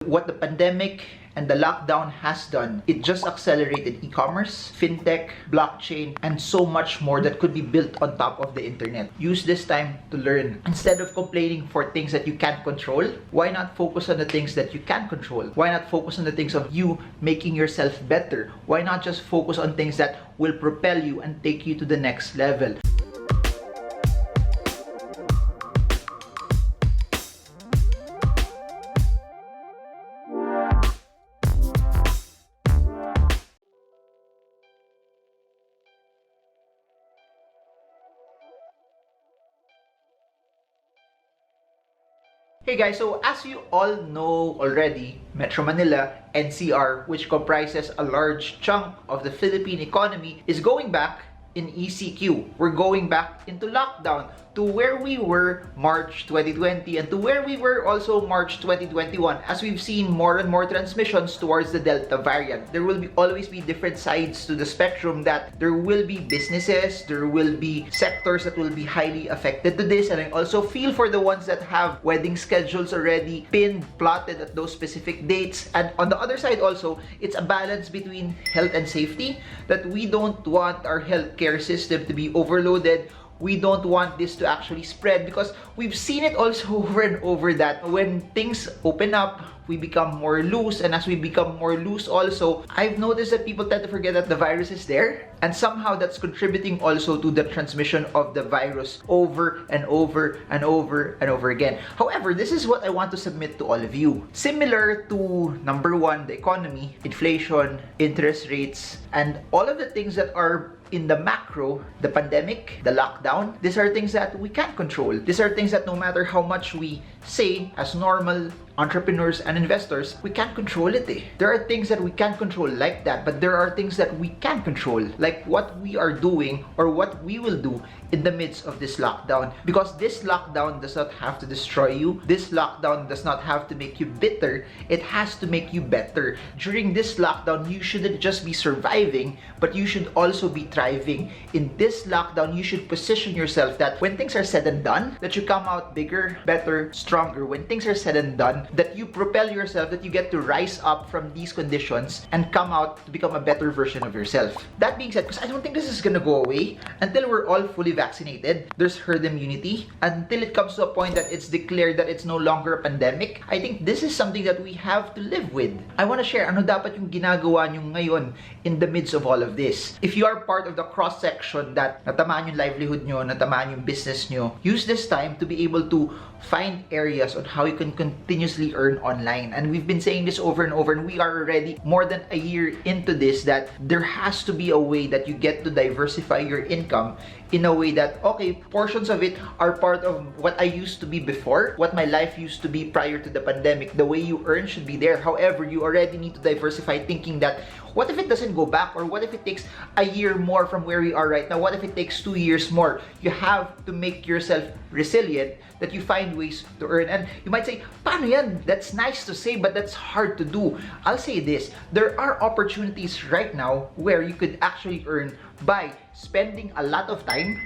What the pandemic and the lockdown has done, it just accelerated e-commerce, fintech, blockchain, and so much more that could be built on top of the internet. Use this time to learn. Instead of complaining for things that you can't control, why not focus on the things that you can control? Why not focus on the things of you making yourself better? Why not just focus on things that will propel you and take you to the next level? Hey guys, so as you all know already, Metro Manila, NCR, which comprises a large chunk of the Philippine economy, is going back in ECQ. We're going back into lockdown to where we were March 2020 and to where we were also March 2021, as we've seen more and more transmissions towards the Delta variant. There will always be different sides to the spectrum, that there will be businesses, there will be sectors that will be highly affected to this, and I also feel for the ones that have wedding schedules already pinned, plotted at those specific dates. And on the other side also, it's a balance between health and safety, that we don't want our healthcare system to be overloaded. We don't want this to actually spread, because we've seen it also over and over that when things open up, we become more loose, and as we become more loose also, I've noticed that people tend to forget that the virus is there, and somehow that's contributing also to the transmission of the virus over and over and over and over again. However, this is what I want to submit to all of you. Similar to number one, the economy, inflation, interest rates, and all of the things that are in the macro, the pandemic, the lockdown, these are things that we can't control. These are things that no matter how much we say as normal entrepreneurs and investors, we can't control it. There are things that we can't control like that, but there are things that we can control, like what we are doing or what we will do in the midst of this lockdown. Because this lockdown does not have to destroy you. This lockdown does not have to make you bitter. It has to make you better. During this lockdown, you shouldn't just be surviving, but you should also be thriving. In this lockdown, you should position yourself that when things are said and done, that you come out bigger, better, stronger. When things are said and done, that you propel yourself, that you get to rise up from these conditions and come out to become a better version of yourself. That being said, because I don't think this is gonna go away until we're all fully vaccinated, there's herd immunity, until it comes to a point that it's declared that it's no longer a pandemic, I think this is something that we have to live with. I want to share ano dapat yung ginagawa nyo ngayon in the midst of all of this. If you are part of the cross-section that natamaan yung livelihood nyo, natamaan yung business nyo, use this time to be able to find areas on how you can continuously earn online. And we've been saying this over and over, and we are already more than a year into this, that there has to be a way that you get to diversify your income in a way that, okay, portions of it are part of what I used to be before, what my life used to be prior to the pandemic. The way you earn should be there. However, you already need to diversify, thinking that, what if it doesn't go back? Or what if it takes a year more from where we are right now? What if it takes 2 years more? You have to make yourself resilient, that you find ways to earn. And you might say, paano yan? That's nice to say, but that's hard to do. I'll say this, there are opportunities right now where you could actually earn by spending a lot of time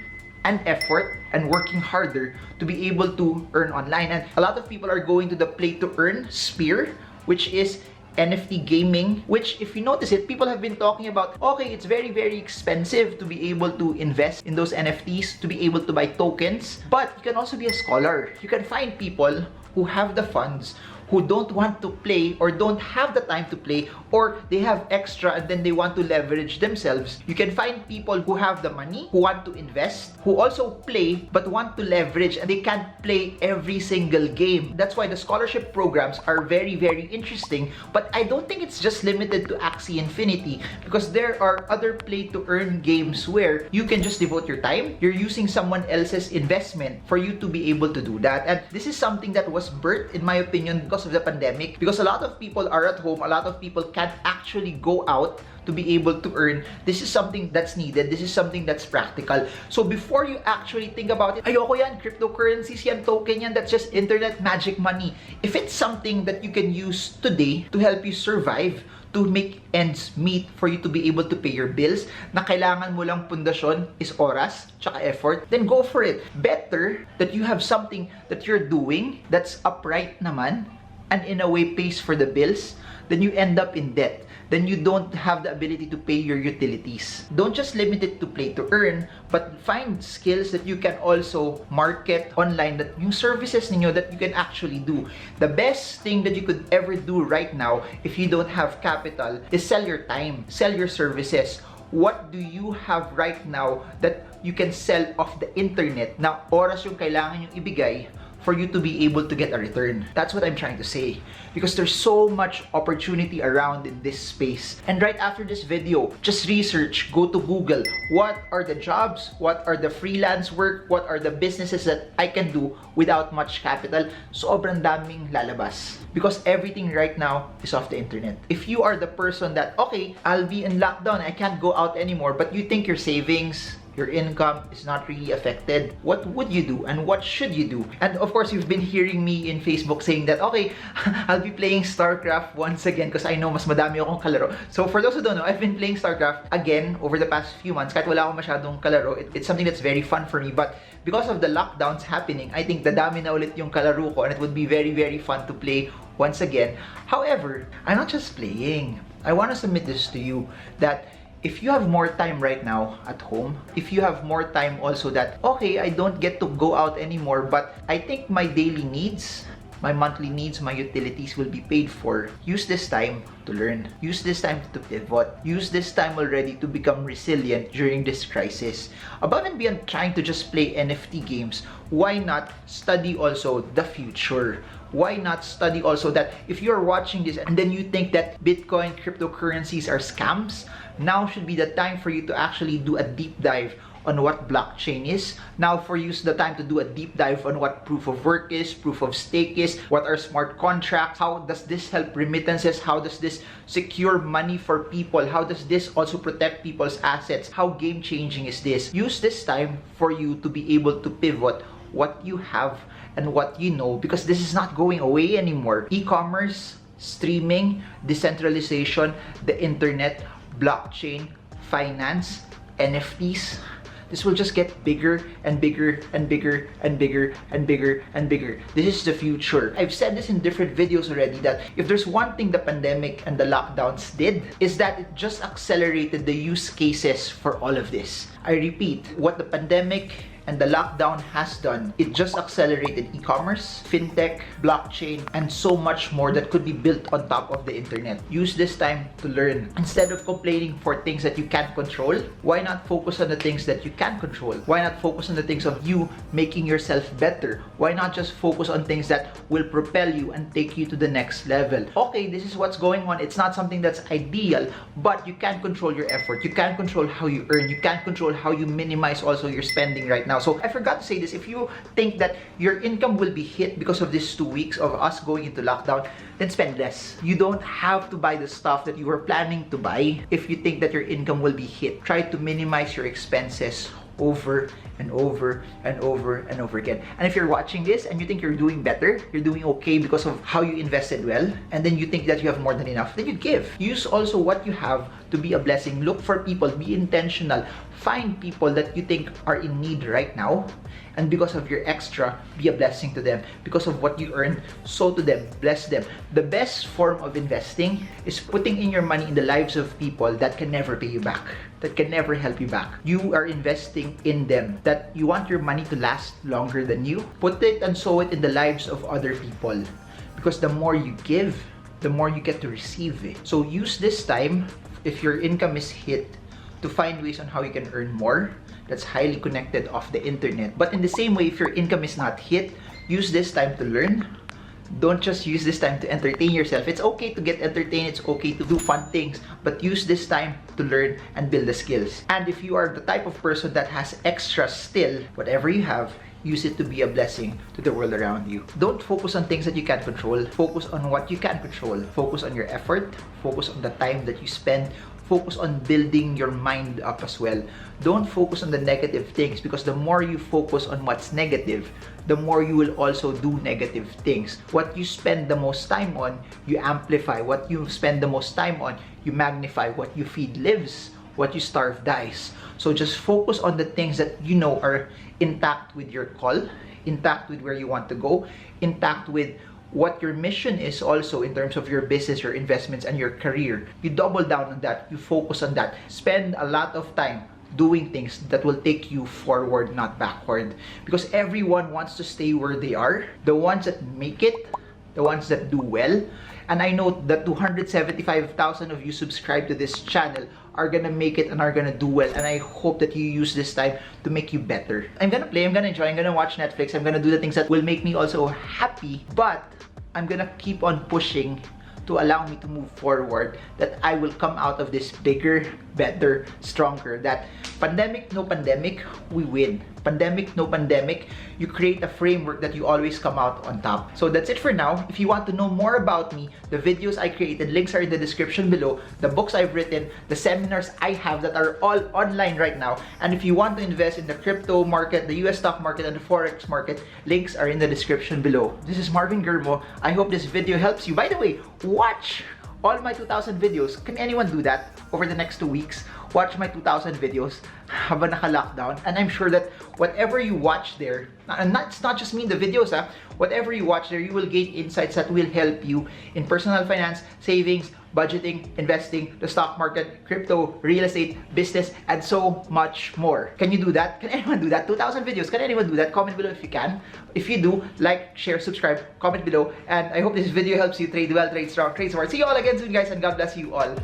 and effort and working harder to be able to earn online. And a lot of people are going to the play to earn sphere, which is NFT gaming, which if you notice it, people have been talking about, okay, it's very, very expensive to be able to invest in those NFTs, to be able to buy tokens, but you can also be a scholar. You can find people who have the funds, who don't want to play or don't have the time to play, or they have extra and then they want to leverage themselves. You can find people who have the money, who want to invest, who also play but want to leverage, and they can't play every single game. That's why the scholarship programs are very, very interesting, but I don't think it's just limited to Axie Infinity, because there are other play to earn games where you can just devote your time. You're using someone else's investment for you to be able to do that. And this is something that was birthed, in my opinion, because of the pandemic, because a lot of people are at home, a lot of people can't actually go out to be able to earn. This is something that's needed. This is something that's practical. So before you actually think about it, ayoko yan, cryptocurrencies yan, token yan, that's just internet magic money. If it's something that you can use today to help you survive, to make ends meet, for you to be able to pay your bills, na kailangan mo lang pundasyon is oras, tsaka effort, then go for it. Better that you have something that you're doing that's upright naman, and in a way pays for the bills, then you end up in debt. Then you don't have the ability to pay your utilities. Don't just limit it to play to earn, but find skills that you can also market online, that yung services ninyo that you can actually do. The best thing that you could ever do right now if you don't have capital is sell your time, sell your services. What do you have right now that you can sell off the internet na oras yung kailangan yung ibigay for you to be able to get a return? That's what I'm trying to say. Because there's so much opportunity around in this space. And right after this video, just research, go to Google. What are the jobs? What are the freelance work? What are the businesses that I can do without much capital? Sobrang daming lalabas. Because everything right now is off the internet. If you are the person that, okay, I'll be in lockdown, I can't go out anymore, but you think your savings, your income is not really affected, what would you do and what should you do? And of course, you've been hearing me in Facebook saying that, okay, I'll be playing StarCraft once again because I know mas madami akong kalaro. So for those who don't know, I've been playing StarCraft again over the past few months. Kahit wala akong masyadong kalaro, it's something that's very fun for me. But because of the lockdowns happening, I think dadami na ulit yung kalaro ko, and it would be very, very fun to play once again. However, I'm not just playing. I want to submit this to you that if you have more time right now at home, if you have more time also that, okay, I don't get to go out anymore, but I think my daily needs, my monthly needs, my utilities will be paid for. Use this time to learn. Use this time to pivot. Use this time already to become resilient during this crisis. Above and beyond trying to just play NFT games, why not study also the future? Why not study also that if you're watching this and then you think that Bitcoin, cryptocurrencies are scams, now should be the time for you to actually do a deep dive on what blockchain is. Now for you is the time to do a deep dive on what proof of work is, proof of stake is, what are smart contracts, how does this help remittances, how does this secure money for people, how does this also protect people's assets, how game changing is this. Use this time for you to be able to pivot what you have and what you know, because this is not going away anymore. E-commerce, streaming, decentralization, the internet, blockchain, finance, NFTs, this will just get bigger and bigger and bigger and bigger and bigger and bigger. This is the future. I've said this in different videos already that if there's one thing the pandemic and the lockdowns did, is that it just accelerated the use cases for all of this. I repeat, what the pandemic and the lockdown has done, it just accelerated e-commerce, fintech, blockchain, and so much more that could be built on top of the internet. Use this time to learn. Instead of complaining for things that you can't control, why not focus on the things that you can control? Why not focus on the things of you making yourself better? Why not just focus on things that will propel you and take you to the next level? Okay, this is what's going on. It's not something that's ideal, but you can control your effort. You can control how you earn. You can control how you minimize also your spending right now. So I forgot to say this, if you think that your income will be hit because of these 2 weeks of us going into lockdown, then spend less. You don't have to buy the stuff that you were planning to buy if you think that your income will be hit. Try to minimize your expenses over and over and over and over again. And if you're watching this and you think you're doing better, you're doing okay because of how you invested well, and then you think that you have more than enough, then you give. Use also what you have to be a blessing. Look for people, be intentional. Find people that you think are in need right now, and because of your extra, be a blessing to them. Because of what you earn, sow to them, bless them. The best form of investing is putting in your money in the lives of people that can never pay you back, that can never help you back. You are investing in them, that you want your money to last longer than you. Put it and sow it in the lives of other people, because the more you give, the more you get to receive it. So use this time, if your income is hit, to find ways on how you can earn more that's highly connected off the internet. But in the same way, if your income is not hit, use this time to learn. Don't just use this time to entertain yourself. It's okay to get entertained, it's okay to do fun things, but use this time to learn and build the skills. And if you are the type of person that has extra still, whatever you have, use it to be a blessing to the world around you. Don't focus on things that you can't control. Focus on what you can control. Focus on your effort. Focus on the time that you spend. Focus on building your mind up as well. Don't focus on the negative things, because the more you focus on what's negative, the more you will also do negative things. What you spend the most time on, you amplify. What you spend the most time on, you magnify. What you feed lives. What you starve dies. So just focus on the things that you know are intact with your call, intact with where you want to go, intact with what your mission is also in terms of your business, your investments, and your career. You double down on that, you focus on that. Spend a lot of time doing things that will take you forward, not backward. Because everyone wants to stay where they are. The ones that make it, the ones that do well. And I know that 275,000 of you subscribe to this channel are gonna make it and are gonna do well. And I hope that you use this time to make you better. I'm gonna play, I'm gonna enjoy, I'm gonna watch Netflix, I'm gonna do the things that will make me also happy. But I'm gonna keep on pushing to allow me to move forward, that I will come out of this bigger, better, stronger. That pandemic, no pandemic, we win. Pandemic, no pandemic, you create a framework that you always come out on top. So that's it for now. If you want to know more about me, the videos I created, links are in the description below. The books I've written, the seminars I have that are all online right now. And if you want to invest in the crypto market, the US stock market, and the Forex market, links are in the description below. This is Marvin Germo. I hope this video helps you. By the way, watch all my 2,000 videos. Can anyone do that over the next 2 weeks? Watch my 2,000 videos habang naka-lockdown. And I'm sure that whatever you watch there, and it's not just me in the videos, whatever you watch there, you will gain insights that will help you in personal finance, savings, budgeting, investing, the stock market, crypto, real estate, business, and so much more. Can you do that? Can anyone do that? 2,000 videos. Can anyone do that? Comment below if you can. If you do, like, share, subscribe, comment below. And I hope this video helps you trade well, trade strong, trade smart. See you all again soon, guys, and God bless you all.